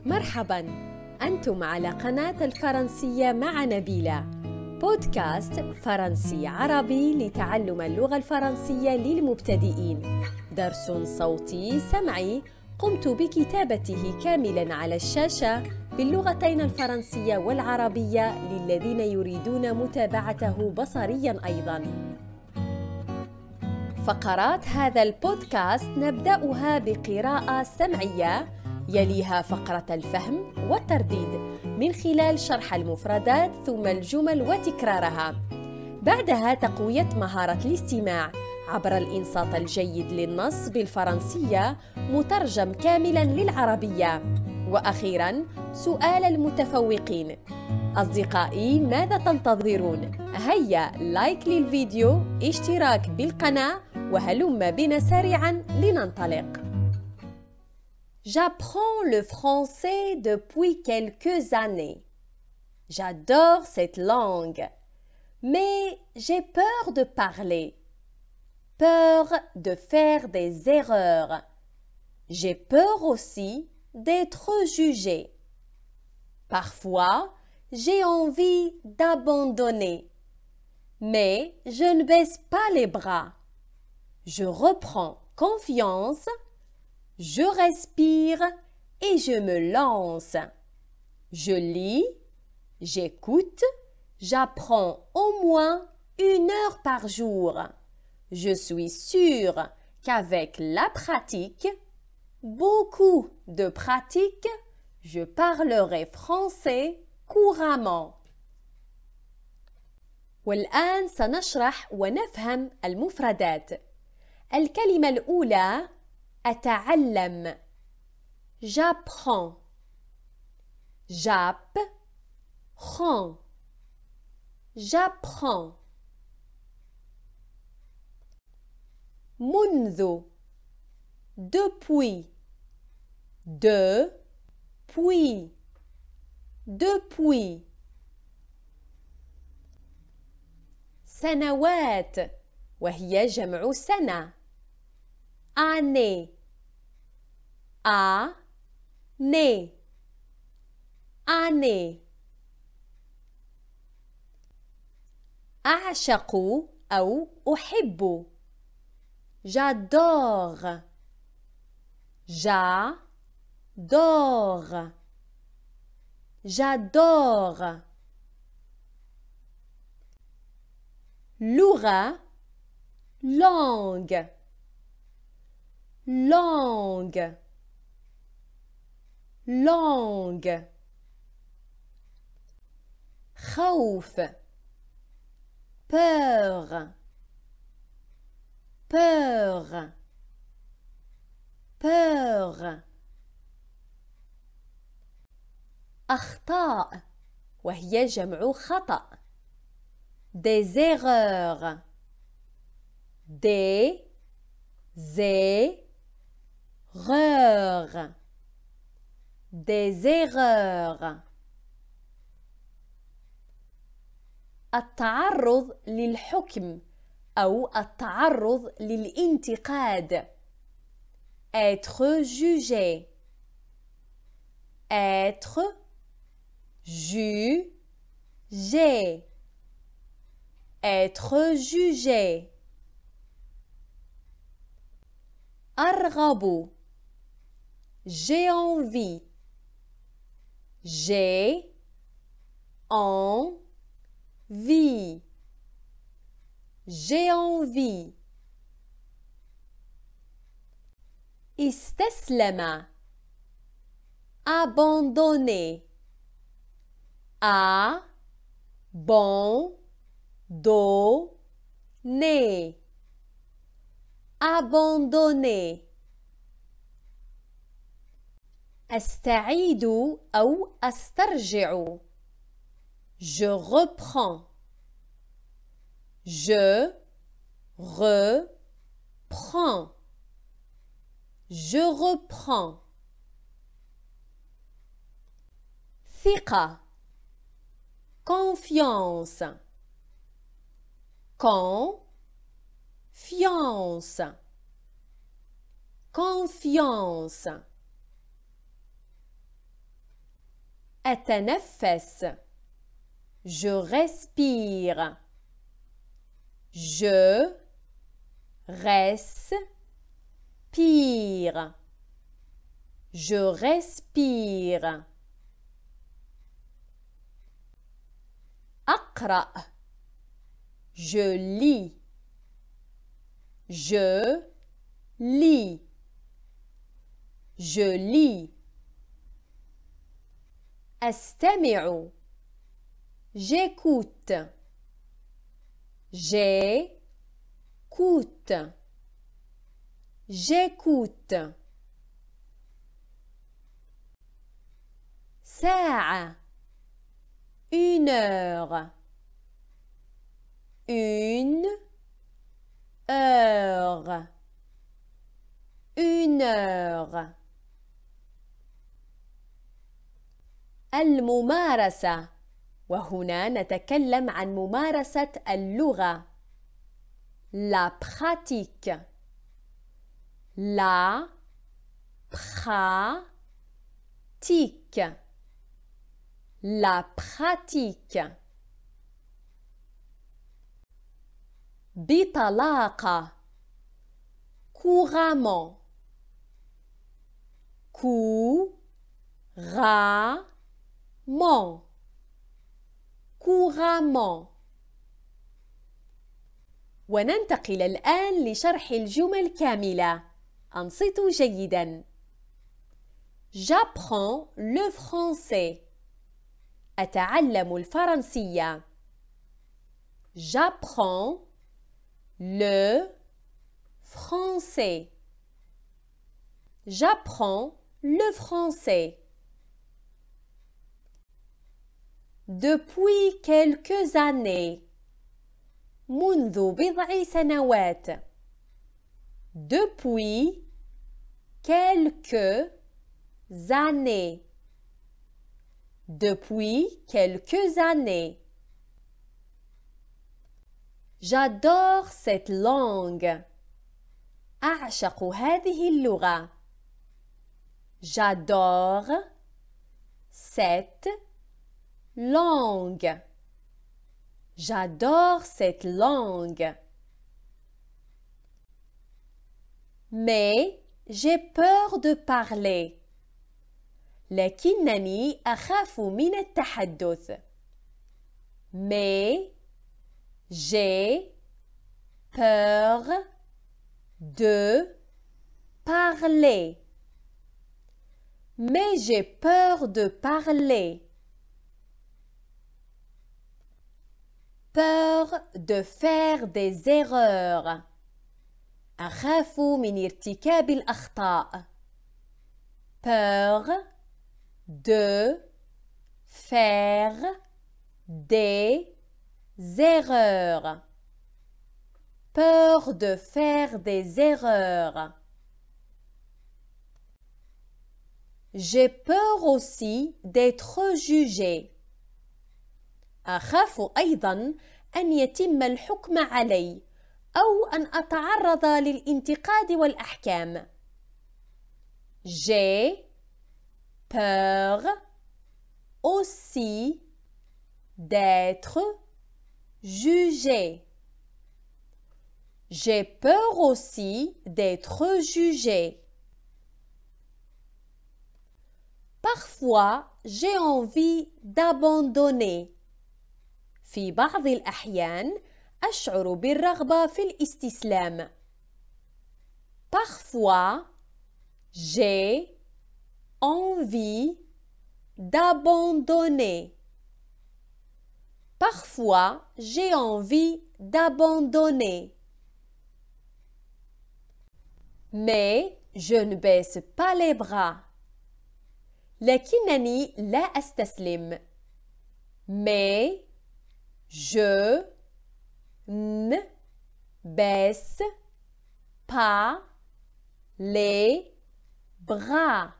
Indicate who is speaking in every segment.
Speaker 1: مرحباً، أنتم على قناة الفرنسية مع نبيلة، بودكاست فرنسي عربي لتعلم اللغة الفرنسية للمبتدئين. درس صوتي سمعي قمت بكتابته كاملاً على الشاشة باللغتين الفرنسية والعربية للذين يريدون متابعته بصرياً أيضاً. فقرات هذا البودكاست نبدأها بقراءة سمعية، يليها فقرة الفهم والترديد من خلال شرح المفردات ثم الجمل وتكرارها. بعدها تقوية مهارة الاستماع عبر الإنصات الجيد للنص بالفرنسية مترجم كاملاً للعربية. وأخيراً سؤال المتفوقين. أصدقائي، ماذا تنتظرون؟ هيا لايك للفيديو، اشتراك بالقناة، وهلم بنا سريعاً لننطلق. J'apprends le français depuis quelques années. J'adore cette langue, mais j'ai peur de parler, peur de faire des erreurs. J'ai peur aussi d'être jugée. Parfois, j'ai envie d'abandonner, mais je ne baisse pas les bras. Je reprends confiance, je respire et je me lance. Je lis, j'écoute, j'apprends au moins 1 heure par jour. Je suis sûre qu'avec la pratique, beaucoup de pratique, je parlerai français couramment. والآن سنشرح ونفهم المفردات. الكلمة الأولى أتعلم. J'apprends. J'apprends. J'apprends. منذ. Depuis. Depuis. Depuis. سنوات وهي جمع سنة. Année. Année. Année. أعشق أو أحب. J'adore. J'adore. J'adore. لغة. Langue. Langue. Langue. خوف. Peur. Peur. Peur. أخطاء وهي جمع خطأ. Des erreurs. Des erreurs. Des erreurs. التعرض للحكم أو التعرض للانتقاد. Être jugé. Être jugé. Être jugé. أرغب. J'ai envie. J'ai envie. J'ai envie. استسلم. Abandonner. Abandonner. Abandonner. أستعيد أو أسترجع. Je reprends. Je reprends. Je reprends. ثقة. Confiance. Confiance. Confiance. أتنفس. Je respire. Je respire. Je respire. أقرأ. Je lis. Je lis. Je lis. أستمع. J'écoute. J'écoute. J'écoute. ساعة. Une heure. Une heure. Une heure. الممارسة. وهنا نتكلم عن ممارسة اللغة. La pratique. La pratique. La pratique. بطلاقة. couramment. couramment. couramment. وننتقل الآن لشرح الجمل كاملة. أنصتوا جيداً. J'apprends le français. أتعلم الفرنسية. J'apprends le français. J'apprends le français. Depuis quelques années. منذ بضع سنوات. Depuis quelques années. Depuis quelques années. J'adore cette langue. أعشق هذه اللغة. J'adore cette langue. J'adore cette langue. Mais j'ai peur de parler. لكنني أخاف من التحدث. Mais j'ai peur de parler. Mais j'ai peur de parler. Peur de faire des erreurs. أخاف من ارتكاب الأخطاء. Peur de faire des erreurs. Peur de faire des erreurs. J'ai peur aussi d'être jugé. أخاف أيضاً أن يتم الحكم علي أو أن أتعرض للانتقاد والأحكام. J'ai peur aussi d'être jugé. J'ai peur aussi d'être jugé. Parfois, j'ai envie d'abandonner. في بعض الأحيان أشعر بالرغبة في الاستسلام. Parfois, j'ai envie d'abandonner. Parfois, j'ai envie d'abandonner. Mais je ne baisse pas les bras. لكنني لا أستسلم. Mais je ne baisse pas les bras.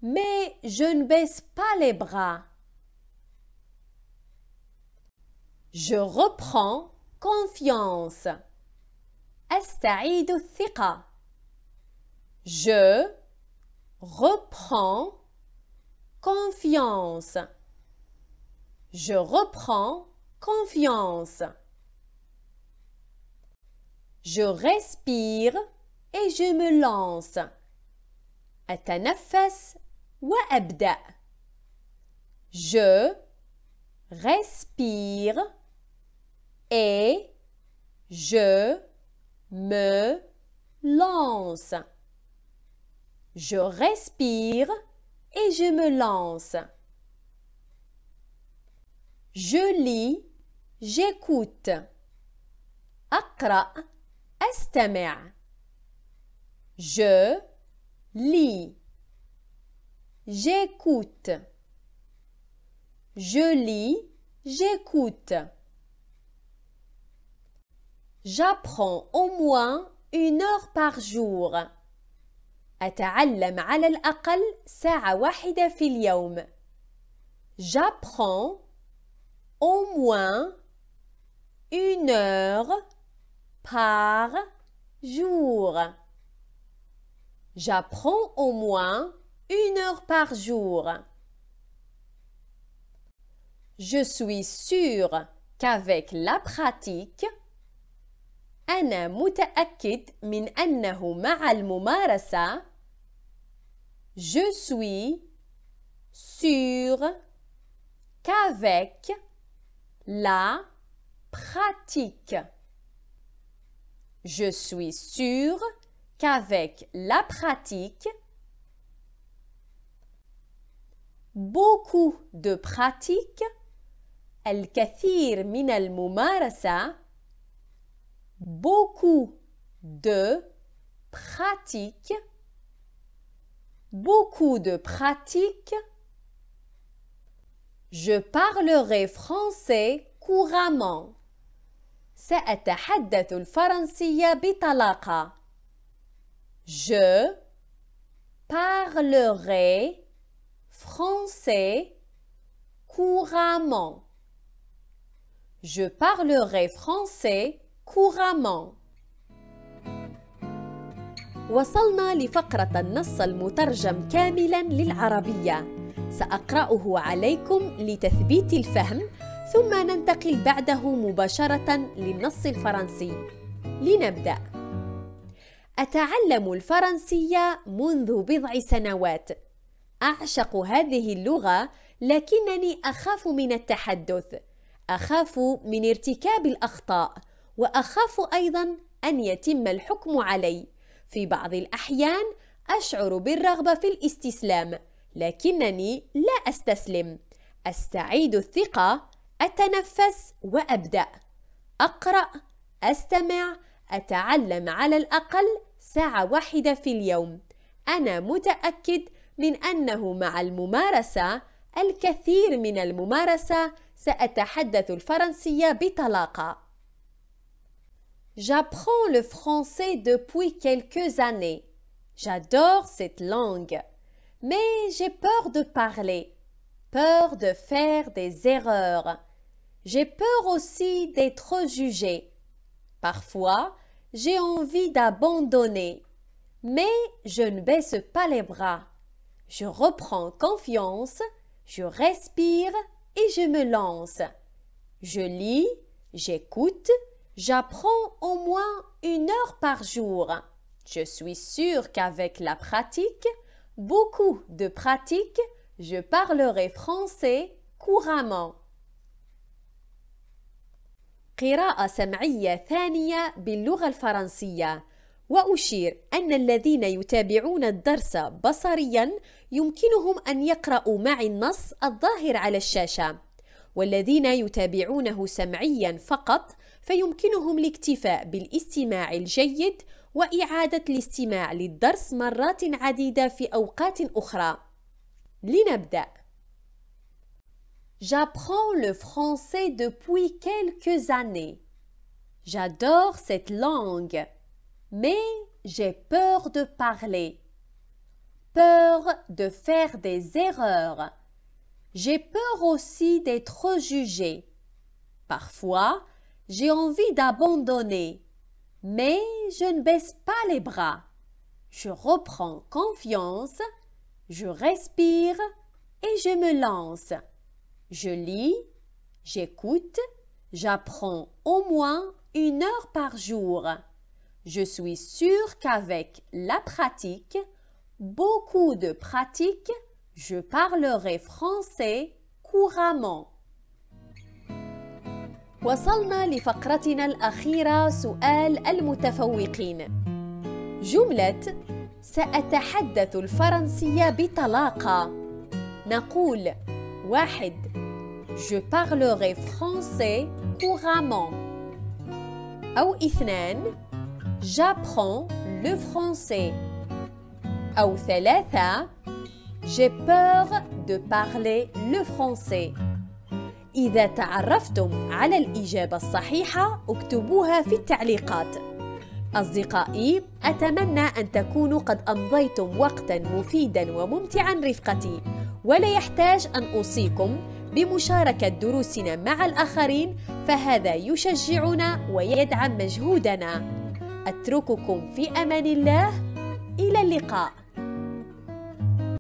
Speaker 1: Mais je ne baisse pas les bras. Je reprends confiance. أستعيد الثقة. Je reprends confiance. Je reprends confiance. Je respire et je me lance. أتنفس وأبدأ. Je respire et je me lance. Je respire et je me lance. Je lis, j'écoute. أقرأ أستمع. Je lis. J'écoute. Je lis, j'écoute. J'apprends au moins 1 heure par jour. أتعلم على الأقل ساعة واحدة في اليوم. J'apprends au moins 1 heure par jour. J'apprends au moins 1 heure par jour. Je suis sûre qu'avec la pratique أنا متأكد من أنه مع الممارسة. Je suis sûre qu'avec la pratique. Je suis sûre qu'avec la pratique, beaucoup de pratique, الكثير من الممارسة, beaucoup de pratique, beaucoup de pratique. Je parlerai français couramment. سأتحدث الفرنسية بطلاقة. Je parlerai français couramment. Je parlerai français couramment. وصلنا لفقرة النص المترجم كاملاً للعربية. سأقرأه عليكم لتثبيت الفهم، ثم ننتقل بعده مباشرة للنص الفرنسي. لنبدأ. أتعلم الفرنسية منذ بضع سنوات. أعشق هذه اللغة، لكنني أخاف من التحدث. أخاف من ارتكاب الأخطاء، وأخاف أيضاً أن يتم الحكم علي. في بعض الأحيان أشعر بالرغبة في الاستسلام، لكنني لا أستسلم. أستعيد الثقة، أتنفس وأبدأ. أقرأ، أستمع، أتعلم على الأقل ساعة واحدة في اليوم. أنا متأكد من أنه مع الممارسة، الكثير من الممارسة، سأتحدث الفرنسية بطلاقة. J'apprends le français depuis quelques années. J'adore cette langue. Mais j'ai peur de parler, peur de faire des erreurs. J'ai peur aussi d'être jugée. Parfois, j'ai envie d'abandonner. Mais je ne baisse pas les bras. Je reprends confiance, je respire et je me lance. Je lis, j'écoute, j'apprends au moins 1 heure par jour. Je suis sûre qu'avec la pratique, beaucoup de pratique, je parlerai français couramment. قراءة سمعية ثانية باللغة الفرنسية. وأشير أن الذين يتابعون الدرس بصرياً يمكنهم أن يقرأوا معي النص الظاهر على الشاشة، والذين يتابعونه سمعياً فقط فيمكنهم الاكتفاء بالاستماع الجيد وإعادة الاستماع للدرس مرات عديدة في أوقات أخرى. لنبدأ. J'apprends le français depuis quelques années. J'adore cette langue, mais j'ai peur de parler, peur de faire des erreurs. J'ai peur aussi d'être jugée. Parfois, j'ai envie d'abandonner, mais je ne baisse pas les bras. Je reprends confiance, je respire et je me lance. Je lis, j'écoute, j'apprends au moins 1 heure par jour. Je suis sûre qu'avec la pratique, beaucoup de pratique, je parlerai français couramment. وصلنا لفقرتنا الأخيرة سؤال المتفوقين. جملة سأتحدث الفرنسية بطلاقة. نقول 1. Je parlerai français couramment. أو 2. J'apprends le français. أو 3. J'ai peur de parler le français. إذا تعرفتم على الإجابة الصحيحة اكتبوها في التعليقات. أصدقائي، أتمنى أن تكونوا قد أمضيتم وقتاً مفيداً وممتعاً رفقتي، ولا يحتاج أن أوصيكم بمشاركة دروسنا مع الآخرين، فهذا يشجعنا ويدعم مجهودنا. أترككم في أمان الله، إلى اللقاء.